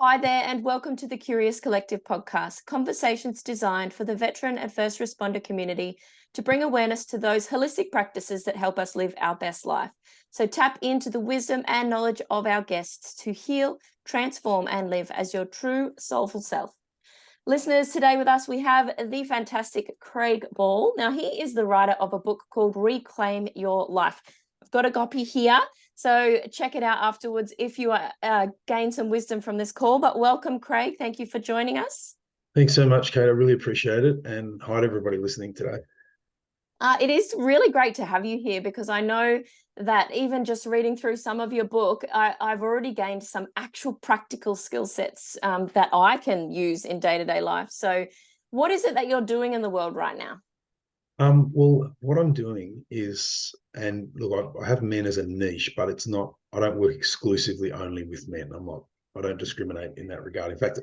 Hi there, and welcome to the Curious Collective podcast, conversations designed for the veteran and first responder community to bring awareness to those holistic practices that help us live our best life. So tap into the wisdom and knowledge of our guests to heal, transform, and live as your true soulful self. Listeners, today with us we have the fantastic Craig Ball. Now, he is the writer of a book called Reclaim Your Life. I've got a copy here, so check it out afterwards if you gain some wisdom from this call. But welcome, Craig. Thank you for joining us. Thanks so much, Kate. I really appreciate it. And hi to everybody listening today. It is really great to have you here because I know that even just reading through some of your book, I've already gained some actual practical skill sets that I can use in day-to-day life. So what is it that you're doing in the world right now? Well, what I'm doing is, and look, I have men as a niche, but it's not, I don't work exclusively only with men. I don't discriminate in that regard. In fact,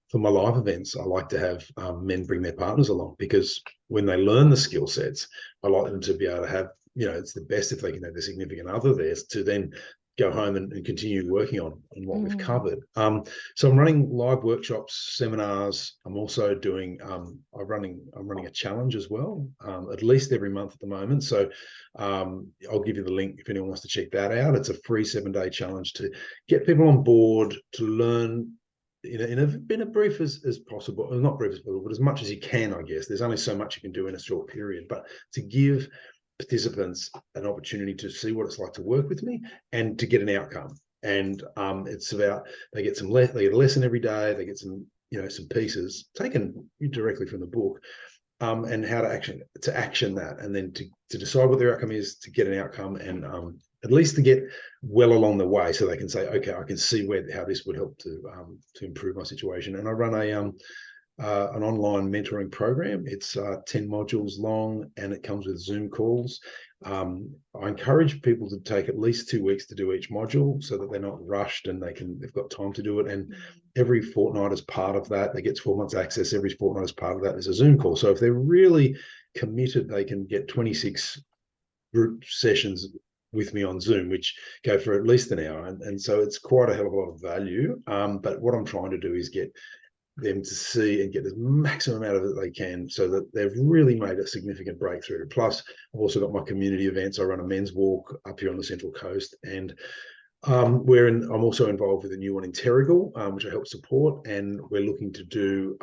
for my live events, I like to have men bring their partners along because when they learn the skill sets, I like them to be able to have, it's the best if they can have their significant other there to then go home and continue working on what we've covered. So I'm running live workshops, seminars. I'm also doing, I'm running a challenge as well, at least every month at the moment. So I'll give you the link if anyone wants to check that out. It's a free 7-day challenge to get people on board, to learn in a brief as possible, or not brief as possible, but as much as you can, I guess. There's only so much you can do in a short period, but to give participants an opportunity to see what it's like to work with me and to get an outcome. And it's about they get a lesson every day, they get some some pieces taken directly from the book, and how to action that, and then to decide what their outcome is, to get an outcome, and at least to get well along the way, so they can say, okay, I can see how this would help to improve my situation. And I run an online mentoring program. It's 10 modules long, and it comes with Zoom calls. I encourage people to take at least 2 weeks to do each module so that they're not rushed and they've got time to do it. And every fortnight as part of that, they get 12 months access. Every fortnight as part of that is a Zoom call. So if they're really committed, they can get 26 group sessions with me on Zoom, which go for at least an hour. And so it's quite a hell of a lot of value. But what I'm trying to do is get them to see and get the maximum out of it they can, so that they've really made a significant breakthrough. Plus, I've also got my community events. I run a men's walk up here on the Central Coast, and I'm also involved with a new one in Terrigal, which I help support, and we're looking to do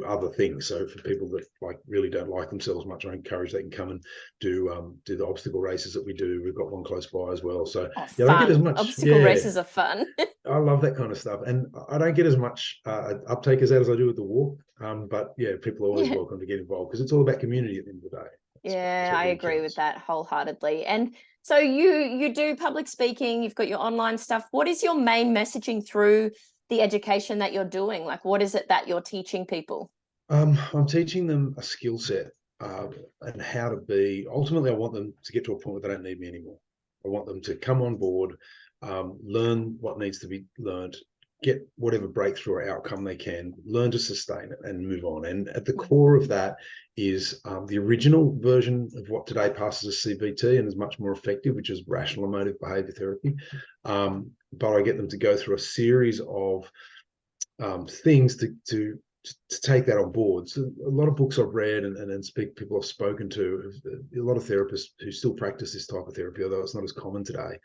other things. So for people that really don't like themselves much, I encourage they can come and do the obstacle races that we do. We've got one close by as well. So I don't get as much obstacle races are fun. I love that kind of stuff, and I don't get as much uptake as I do with the walk. But yeah, people are always welcome to get involved because it's all about community at the end of the day. Yeah, I agree with that wholeheartedly. And so you do public speaking, you've got your online stuff. What is your main messaging through the education that you're doing? Like, what is it that you're teaching people? I'm teaching them a skill set and how to be. Ultimately, I want them to get to a point where they don't need me anymore. I want them to come on board, learn what needs to be learned, get whatever breakthrough or outcome they can, learn to sustain it and move on. And at the core of that is the original version of what today passes as CBT and is much more effective, which is rational emotive behavior therapy. But I get them to go through a series of things to take that on board. So a lot of books I've read and people I've spoken to, a lot of therapists who still practice this type of therapy, although it's not as common today,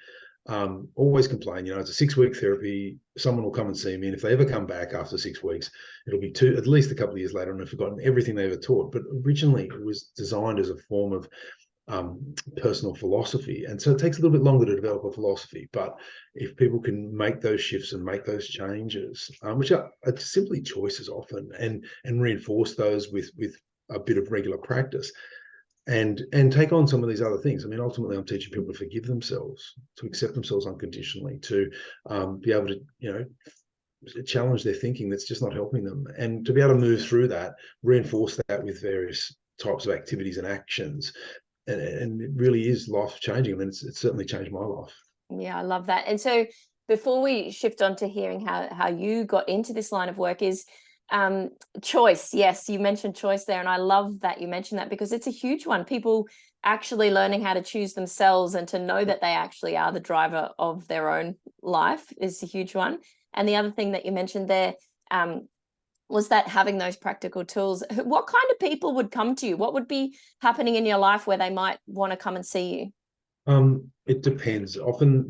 always complain, it's a 6-week therapy. Someone will come and see me, and if they ever come back after 6 weeks, it'll be at least a couple of years later, and I've forgotten everything they ever taught. But originally it was designed as a form of personal philosophy, and so it takes a little bit longer to develop a philosophy. But if people can make those shifts and make those changes, which are simply choices often, and reinforce those with a bit of regular practice, and take on some of these other things. I mean, ultimately, I'm teaching people to forgive themselves, to accept themselves unconditionally, to be able to challenge their thinking that's just not helping them, and to be able to move through that, reinforce that with various types of activities and actions. And it really is life changing. I mean, it's certainly changed my life. Yeah, I love that. And so before we shift on to hearing how you got into this line of work is choice. Yes, you mentioned choice there. And I love that you mentioned that because it's a huge one. People actually learning how to choose themselves and to know that they actually are the driver of their own life is a huge one. And the other thing that you mentioned there was that having those practical tools. What kind of people would come to you? What would be happening in your life where they might want to come and see you? It depends. Often,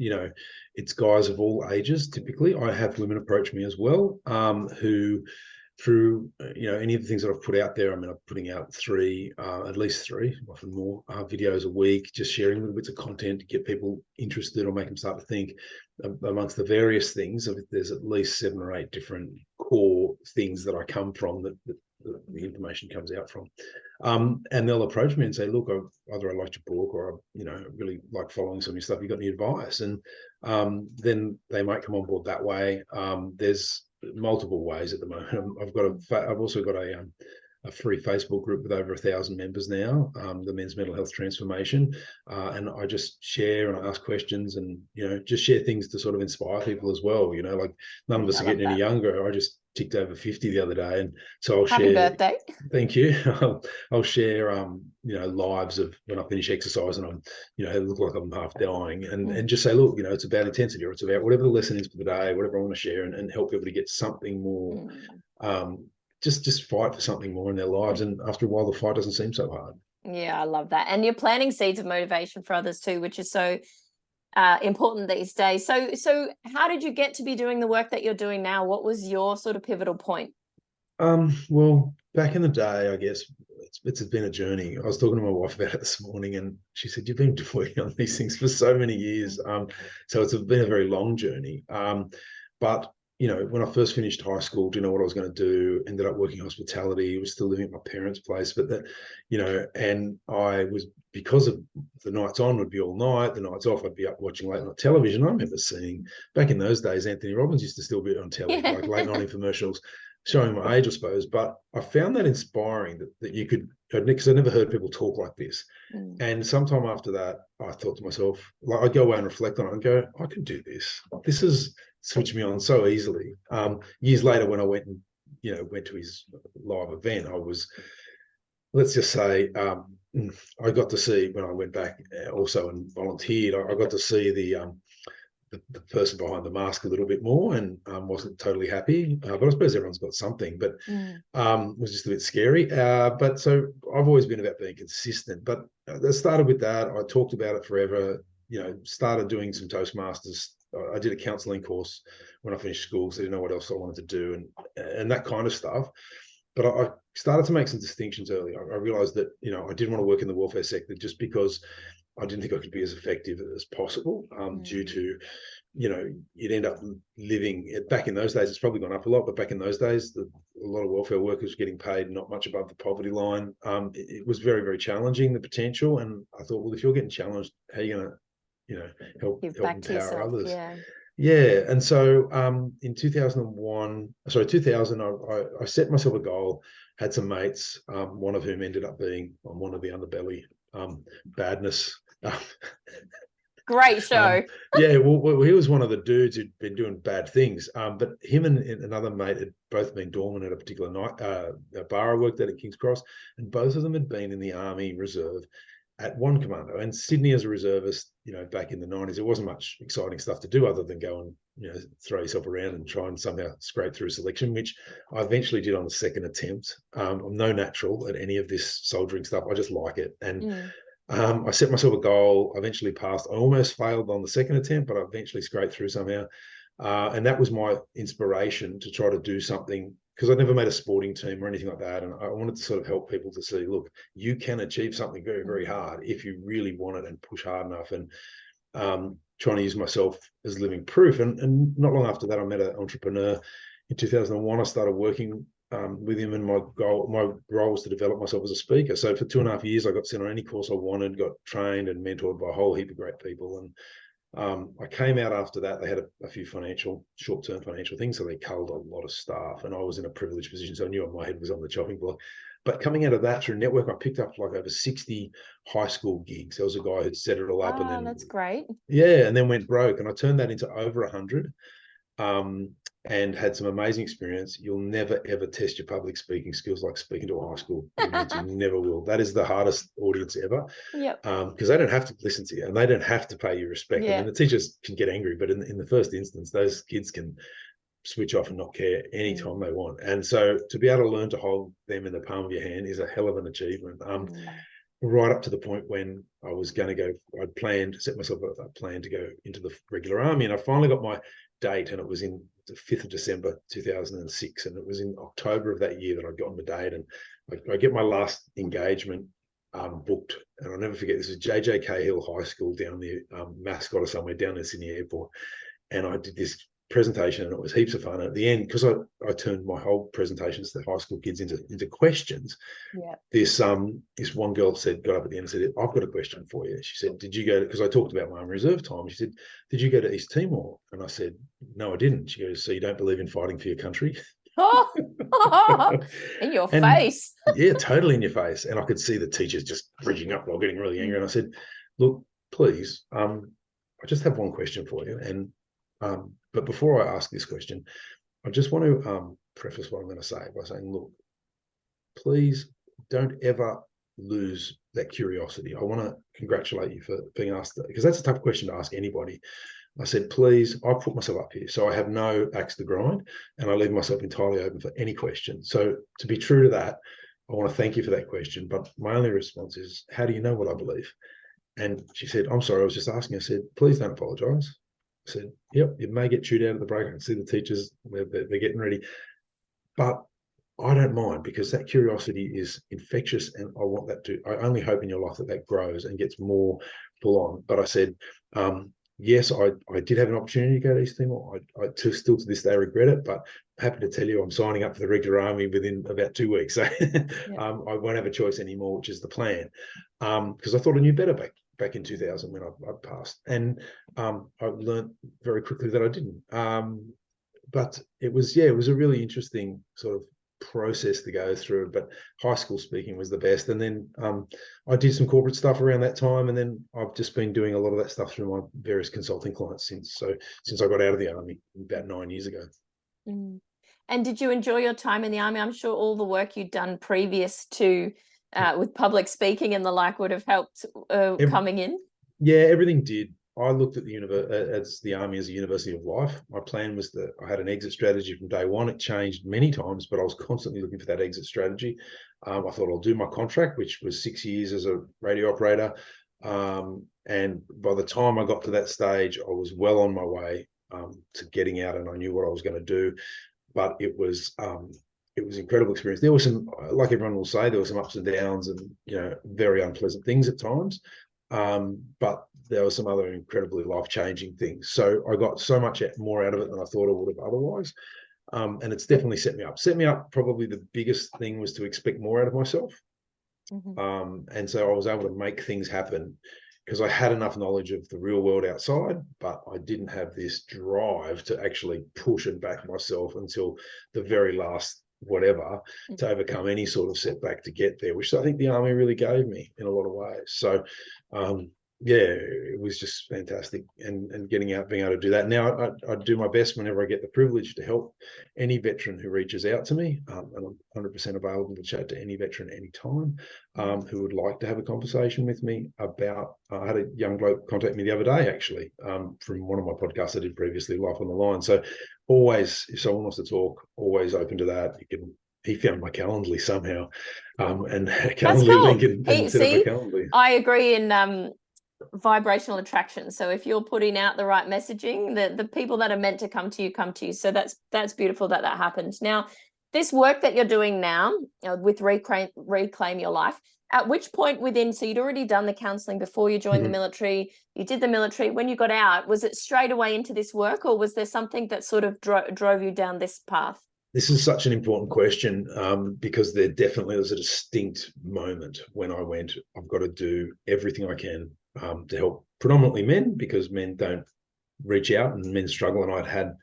it's guys of all ages. Typically, I have women approach me as well, who through any of the things that I've put out there. I mean, I'm putting out at least three, often more videos a week, just sharing little bits of content to get people interested or make them start to think. Amongst the various things, there's at least 7 or 8 different core things that I come from that the information comes out from. And they'll approach me and say, look, either I liked your book or I really like following some of your stuff. You got any advice? And then they might come on board that way. There's multiple ways at the moment. I've also got a free Facebook group with over 1,000 members now, the Men's Mental Health Transformation, and I just share and I ask questions and just share things to sort of inspire people as well. Like none of us are getting any younger. I just ticked over 50 the other day, and so I'll Happy share. birthday! Thank you. I'll share lives of when I finish exercise and I look like I'm half dying, and just say, look, it's about intensity, or it's about whatever the lesson is for the day, whatever I want to share, and help people to get something more. Just fight for something more in their lives, and after a while the fight doesn't seem so hard. Yeah, I love that. And you're planting seeds of motivation for others too, which is so important these days. So how did you get to be doing the work that you're doing now? What was your sort of pivotal point? Well, back in the day, I guess it's been a journey. I was talking to my wife about it this morning, and she said, you've been working on these things for so many years. So it's been a very long journey. But when I first finished high school, didn't know what I was going to do, ended up working hospitality, was still living at my parents' place. But and I was, because of the nights on would be all night, the nights off, I'd be up watching late night television. I remember seeing, back in those days, Anthony Robbins used to still be on telly, like late night infomercials, showing my age, I suppose. But I found that inspiring that you could, because I never heard people talk like this. And sometime after that, I thought to myself, like, I'd go away and reflect on it and go, I could do this. This has switched me on so easily. Years later, when I went to his live event, I was, let's just say, I got to see, when I went back also and volunteered, I got to see the person behind the mask a little bit more, and wasn't totally happy. But I suppose everyone's got something, but it was just a bit scary. But so I've always been about being consistent. But that started with that. I talked about it forever. Started doing some Toastmasters. I did a counselling course when I finished school, so I didn't know what else I wanted to do, and that kind of stuff. But I started to make some distinctions early. I realised that I didn't want to work in the welfare sector just because I didn't think I could be as effective as possible, due to, you'd end up living, back in those days, it's probably gone up a lot, but back in those days, a lot of welfare workers were getting paid not much above the poverty line. It was very, very challenging, the potential. And I thought, well, if you're getting challenged, how are you going to, help empower others? Yeah. And so in 2000, I set myself a goal, had some mates, one of whom ended up being on one of the Underbelly Badness. Great show. Yeah, well, he was one of the dudes who'd been doing bad things. But him and another mate had both been doorman at a particular night, a bar I worked at King's Cross, and both of them had been in the Army Reserve at one commando. And Sydney as a reservist, back in the 90s, there wasn't much exciting stuff to do other than go and throw yourself around and try and somehow scrape through selection, which I eventually did on the second attempt. I'm no natural at any of this soldiering stuff. I just like it. And I set myself a goal. I eventually passed. I almost failed on the second attempt, but I eventually scraped through somehow. And that was my inspiration to try to do something, because I never made a sporting team or anything like that. And I wanted to sort of help people to see, look, you can achieve something very, very hard if you really want it and push hard enough. And trying to use myself as living proof. And not long after that, I met an entrepreneur. In 2001, I started working with him, and my role was to develop myself as a speaker. So for 2.5 years, I got sent on any course I wanted, got trained and mentored by a whole heap of great people. And I came out after that. They had a few short-term financial things, so they culled a lot of staff, and I was in a privileged position, so I knew my head was on the chopping block. But coming out of that through network, I picked up like over 60 high school gigs. There was a guy who'd set it all up, and then that's great. Yeah, and then went broke, and I turned that into over 100. And had some amazing experience. You'll never, ever test your public speaking skills like speaking to a high school audience. You never will. That is the hardest audience ever. Yep. Because they don't have to listen to you, and they don't have to pay you respect. I mean, the teachers can get angry, but in the first instance, those kids can switch off and not care anytime they want. And so to be able to learn to hold them in the palm of your hand is a hell of an achievement. Right up to the point when I was going to go, I'd set myself a plan to go into the regular army, and I finally got my date, and it was in the 5th of December 2006, and it was in October of that year that I'd gotten the date, and I get my last engagement booked, and I'll never forget, this is JJ Cahill High School down near Mascot or somewhere down near Sydney Airport, and I did this presentation, and it was heaps of fun. And at the end, because I turned my whole presentations to the high school kids into questions. Yeah. This one girl got up at the end and said, "I've got a question for you." She said, "Did you go?" Because I talked about my Army Reserve time. She said, "Did you go to East Timor?" And I said, "No, I didn't." She goes, "So you don't believe in fighting for your country?" In your face. Yeah, totally in your face. And I could see the teachers just bridging up while getting really angry. And I said, "Look, please, I just have one question for you. And but before I ask this question, I just want to preface what I'm going to say by saying, look, please don't ever lose that curiosity. I want to congratulate you for being asked that, because that's a tough question to ask anybody." I said, "Please, I put myself up here, so I have no axe to grind, and I leave myself entirely open for any question. So to be true to that, I want to thank you for that question. But my only response is, how do you know what I believe?" And she said, "I'm sorry, I was just asking." I said, "Please don't apologize." I said, "Yep, it may get chewed out at the break. I can see the teachers, they're getting ready. But I don't mind, because that curiosity is infectious, and I want that I only hope in your life that grows and gets more full on." But I said, yes, I did have an opportunity to go to East Timor. I still to this day regret it, but happy to tell you I'm signing up for the regular army within about 2 weeks. So I won't have a choice anymore, which is the plan. Because I thought I knew better back in 2000 when I passed. And I learned very quickly that I didn't. But it was a really interesting sort of process to go through, but high school speaking was the best. And then I did some corporate stuff around that time, and then I've just been doing a lot of that stuff through my various consulting clients since I got out of the army about 9 years ago. And did you enjoy your time in the army? I'm sure all the work you'd done previous to with public speaking and the like would have helped coming in. Yeah, everything did. I looked at the army as a university of life. My plan was that I had an exit strategy from day one. It changed many times, but I was constantly looking for that exit strategy. I thought I'll do my contract, which was 6 years as a radio operator. And by the time I got to that stage, I was well on my way to getting out, and I knew what I was going to do. But it was an incredible experience. There was some, like everyone will say, there were some ups and downs, and very unpleasant things at times. But there were some other incredibly life-changing things. So I got so much more out of it than I thought I would have otherwise. And it's definitely set me up. Probably the biggest thing was to expect more out of myself. And so I was able to make things happen because I had enough knowledge of the real world outside, but I didn't have this drive to actually push and back myself until the very last whatever to overcome any sort of setback to get there, which I think the army really gave me in a lot of ways. So it was just fantastic, and getting out, being able to do that. Now I do my best whenever I get the privilege to help any veteran who reaches out to me, and I'm 100% available to chat to any veteran anytime who would like to have a conversation with me about. I had a young bloke contact me the other day, actually, from one of my podcasts I did previously, Life on the Line. So always, if someone wants to talk, always open to that. He found my Calendly somehow, and a Calendly link and set up a Calendly. I agree in vibrational attraction. So if you're putting out the right messaging, the people that are meant to come to you. So that's beautiful that happened. Now, this work that you're doing now with Reclaim Your Life, at which point so you'd already done the counseling before you joined the military, you did the military. When you got out, was it straight away into this work, or was there something that sort of drove you down this path? This is such an important question because there definitely was a distinct moment when I went, I've got to do everything I can to help predominantly men, because men don't reach out and men struggle. And I'd had,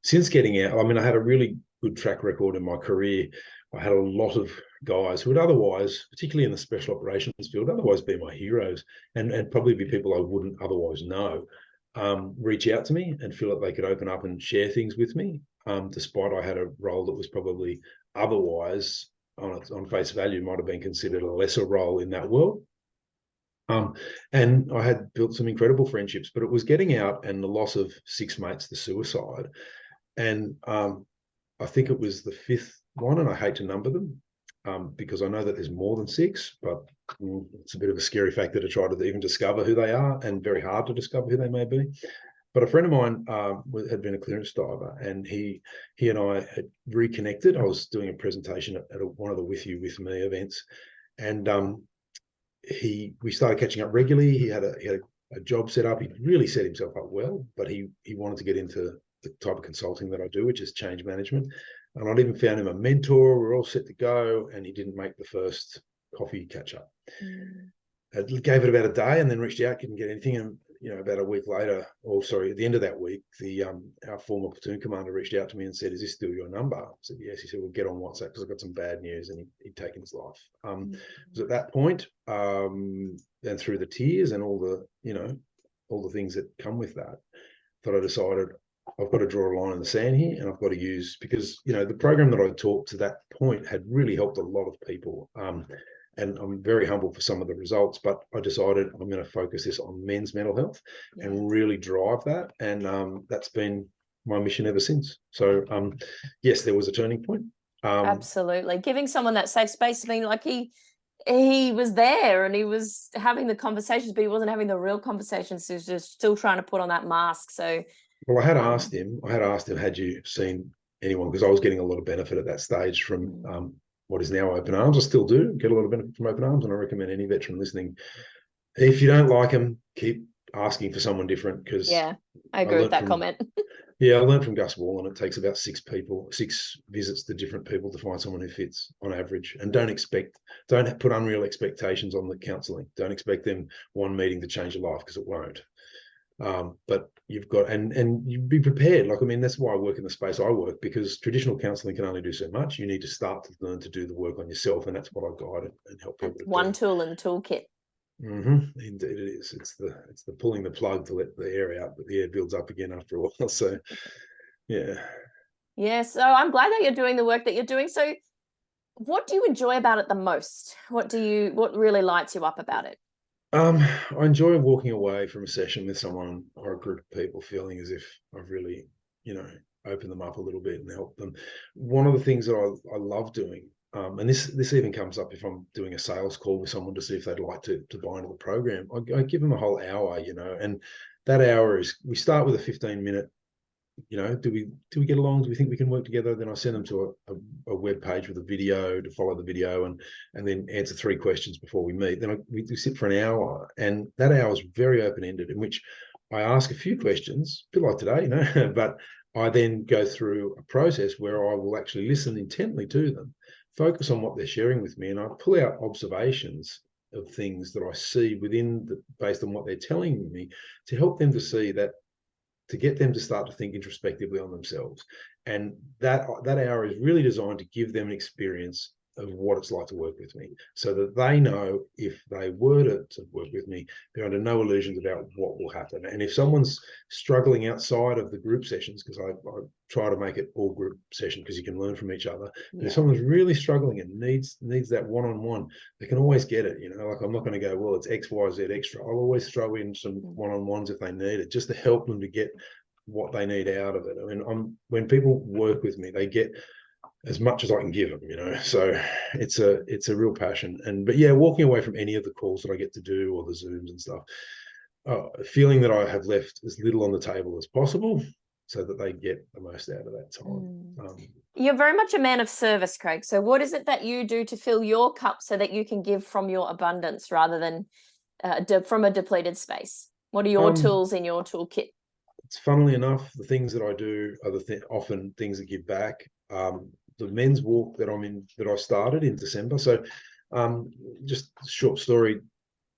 since getting out, I had a really good track record in my career. I had a lot of guys who would otherwise, particularly in the special operations field, otherwise be my heroes and probably be people I wouldn't otherwise know, reach out to me and feel that they could open up and share things with me, despite I had a role that was probably otherwise on face value might have been considered a lesser role in that world. And I had built some incredible friendships, but it was getting out and the loss of 6 mates to suicide. And I think it was the fifth one, and I hate to number them because I know that there's more than six, but it's a bit of a scary factor to try to even discover who they are, and very hard to discover who they may be. But a friend of mine had been a clearance diver, and he and I had reconnected. I was doing a presentation at one of the With You With Me events, and we started catching up regularly. He had a job set up. He really set himself up well, but he wanted to get into the type of consulting that I do, which is change management. And I'd even found him a mentor. We were all set to go, and he didn't make the first coffee catch up. I gave it about a day, and then reached out, couldn't get anything. And about a week later, or sorry, at the end of that week, our former platoon commander reached out to me and said, "Is this still your number?" I said, "Yes." He said, "Well, get on WhatsApp because I've got some bad news," and he'd taken his life. It was at that point, and through the tears and all the things that come with that I decided I've got to draw a line in the sand here, and I've got to use, because the program that I taught to that point had really helped a lot of people. And I'm very humble for some of the results, but I decided I'm going to focus this on men's mental health and really drive that. And that's been my mission ever since. So yes, there was a turning point. Absolutely. Giving someone that safe space. I mean, like he was there and he was having the conversations, but he wasn't having the real conversations. He was just still trying to put on that mask. So well, I had asked him, had you seen anyone, because I was getting a lot of benefit at that stage from what is now Open Arms. I still do get a lot of benefit from Open Arms, and I recommend any veteran listening, if you don't like them, keep asking for someone different. Because I agree with that comment. I learned from Gus Wall, and it takes about 6 visits to different people to find someone who fits on average. And don't put unreal expectations on the counselling. Don't expect them one meeting to change your life, because it won't. But you've got, and you be prepared. Like, I mean, that's why I work in the space I work, because traditional counselling can only do so much. You need to start to learn to do the work on yourself, and that's what I guide and help people. One tool in the toolkit. Indeed, it is. It's the pulling the plug to let the air out, but the air builds up again after a while. So, yeah. So I'm glad that you're doing the work that you're doing. So, what do you enjoy about it the most? What really lights you up about it? I enjoy walking away from a session with someone or a group of people feeling as if I've really, opened them up a little bit and helped them. One of the things that I love doing, and this even comes up if I'm doing a sales call with someone to see if they'd like to buy into the program. I give them a whole hour, and that hour is, we start with a 15-minute, do we get along? Do we think we can work together? Then I send them to a web page with a video to follow the video, and then answer 3 questions before we meet. Then we sit for an hour, and that hour is very open-ended, in which I ask a few questions, a bit like today, but I then go through a process where I will actually listen intently to them, focus on what they're sharing with me, and I pull out observations of things that I see based on what they're telling me, to help them to see that, to get them to start to think introspectively on themselves. And that hour is really designed to give them an experience of what it's like to work with me, so that they know if they were to work with me, they're under no illusions about what will happen. And if someone's struggling outside of the group sessions, because I try to make it all group session, because you can learn from each other. But if someone's really struggling and needs that one-on-one, they can always get it. Like, I'm not going to go, well, it's X, Y, Z extra. I'll always throw in some one-on-ones if they need it, just to help them to get what they need out of it. I mean, when people work with me, they get as much as I can give them, so it's a real passion. But walking away from any of the calls that I get to do, or the Zooms and stuff, feeling that I have left as little on the table as possible, so that they get the most out of that time. You're very much a man of service, Craig. So what is it that you do to fill your cup so that you can give from your abundance, rather than from a depleted space? What are your tools in your toolkit? It's, funnily enough, the things that I do are often things that give back. The men's walk that I started in December. So just a short story.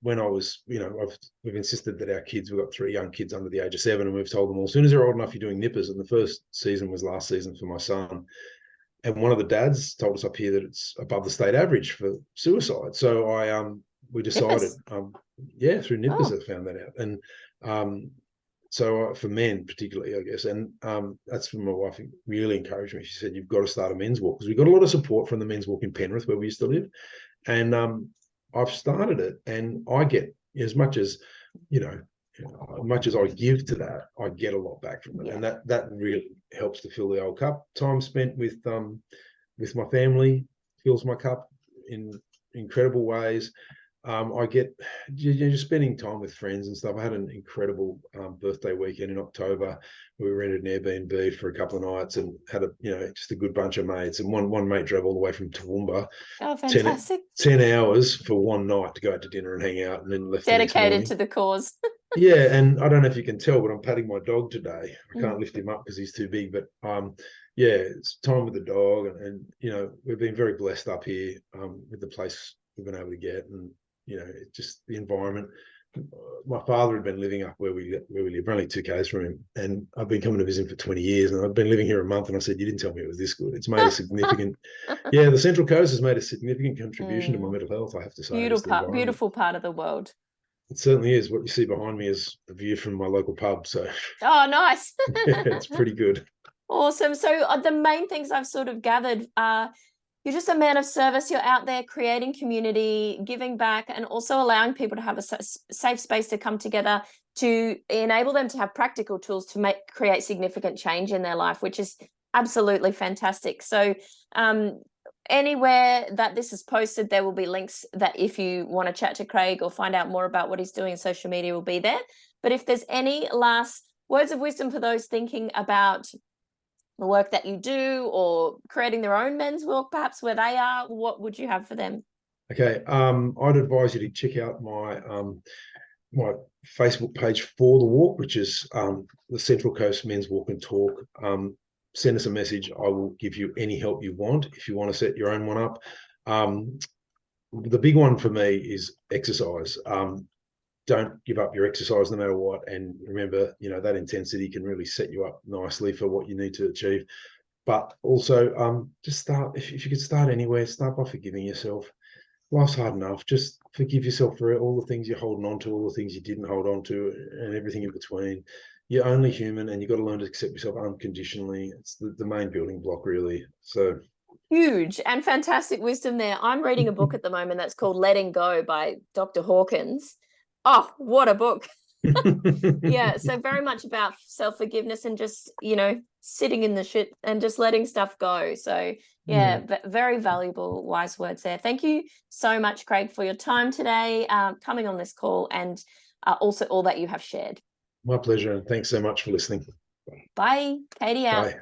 When I was, we've insisted that our kids, we've got 3 young kids under the age of 7, and we've told them all, as soon as they're old enough, you're doing nippers. And the first season was last season for my son. And one of the dads told us up here that it's above the state average for suicide. So we decided, through nippers, I found that out. And so for men particularly, I guess, and that's when my wife really encouraged me. She said, "You've got to start a men's walk," because we got a lot of support from the men's walk in Penrith, where we used to live. And I've started it, and I get, as much as I give to that, I get a lot back from it. And that really helps to fill the old cup. Time spent with my family fills my cup in incredible ways. I get just spending time with friends and stuff. I had an incredible birthday weekend in October. We rented an Airbnb for a couple of nights and had just a good bunch of mates. And one mate drove all the way from Toowoomba, Oh, fantastic. 10 hours for one night to go out to dinner and hang out, and then left Dedicated to the cause. Yeah, and I don't know if you can tell, but I'm patting my dog today. I can't lift him up because he's too big, but yeah, it's time with the dog, and we've been very blessed up here with the place we've been able to get, and it's just the environment. My father had been living up where we live. We're only 2 k's from him, and I've been coming to visit him for 20 years, and I've been living here a month, and I said, you didn't tell me it was this good. It's made a significant the Central Coast has made a significant contribution to my mental health, I have to say. Beautiful part of the world. It certainly is. What you see behind me is the view from my local pub. So, oh, nice. Yeah, it's pretty good. Awesome. So the main things I've sort of gathered are you're just a man of service. You're out there creating community, giving back, and also allowing people to have a safe space to come together to enable them to have practical tools to create significant change in their life, which is absolutely fantastic. So anywhere that this is posted, there will be links that if you want to chat to Craig or find out more about what he's doing in social media will be there. But if there's any last words of wisdom for those thinking about the work that you do or creating their own men's walk, perhaps where they are, what would you have for them? Okay. I'd advise you to check out my my Facebook page for the walk, which is the Central Coast Men's Walk and Talk. Send us a message. I will give you any help you want if you want to set your own one up. The big one for me is exercise. Don't give up your exercise no matter what. And remember, that intensity can really set you up nicely for what you need to achieve. But also just start, if you could start anywhere, start by forgiving yourself. Life's hard enough. Just forgive yourself for all the things you're holding on to, all the things you didn't hold on to, and everything in between. You're only human, and you've got to learn to accept yourself unconditionally. It's the main building block, really. So huge and fantastic wisdom there. I'm reading a book at the moment that's called Letting Go by Dr. Hawkins. Oh, what a book. Yeah, so very much about self-forgiveness and just, sitting in the shit and just letting stuff go. So yeah, very valuable, wise words there. Thank you so much, Craig, for your time today, coming on this call, and also all that you have shared. My pleasure, and thanks so much for listening. Bye. Katie out. Bye.